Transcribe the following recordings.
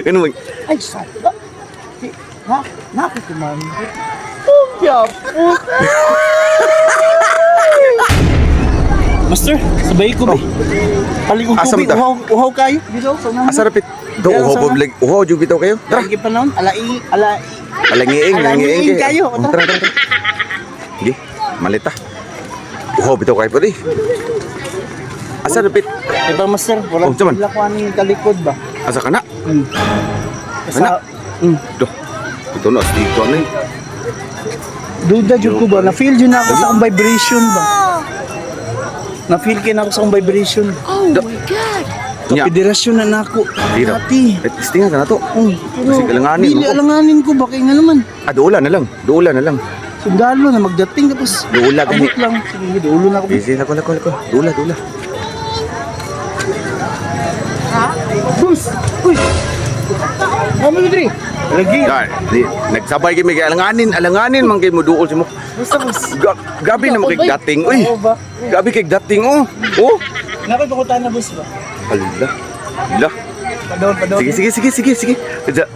Ano mo? Ay, sorry. Ha? Nakikiman. Kuya po. Master, sabay ko ba? Paligong Asam tubig, ta? uhaw kayo. Dito, sa unahan. Asa rapit? Do Pero uho sana- public. Uho jud bitaw kayo. Tara. Lagi pa noon, Alangiing, Alangiing alangiing kayo. Oh, tara, tara. Gi, malita. Uho bitaw kayo pudi. Asa rapit? Diba, Master? Oh, Walang saman. lakuan ng kalikod ba? Asa kana? Sa, Do. Ito na dito ni. duda jud ko ba? Na-feel yun ako sa akong vibration ba? Na-feel kin ako sa akong vibration. Oh my God! Nya. Federasyon na nako. Dito. Dati. Testingan na to. Kasi kalanganin Dili mo. alanganin ko ba? Kaya nga naman. Duula na lang. Duula na lang. Sundalo na magdating tapos. Duula gani. Abot lang. Sige, dulo na ako. Busy na ko. Duula. Bus! Uy! Mama Dri! Lagi! Nagsabay kami kay alanganin man kay mo duol si mo. Basta bus! Gabi na mo kay dating. Uy. Oo ba? Gabi kay dating oh. Oh. Nakipakutan na bus ba? Ala. Padol. Sige.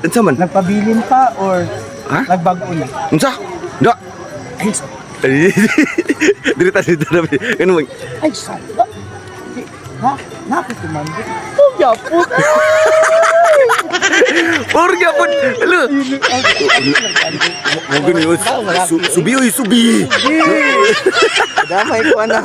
Unsa man? Nagpabilin pa or Ha? nagbago na? Unsa? Da. Ay, Dito na. Ano mo? ay, sorry. Ha? Nakikiman. Kuya po. Porga pun. Hello. Mo gani subi. Damay ko, anak.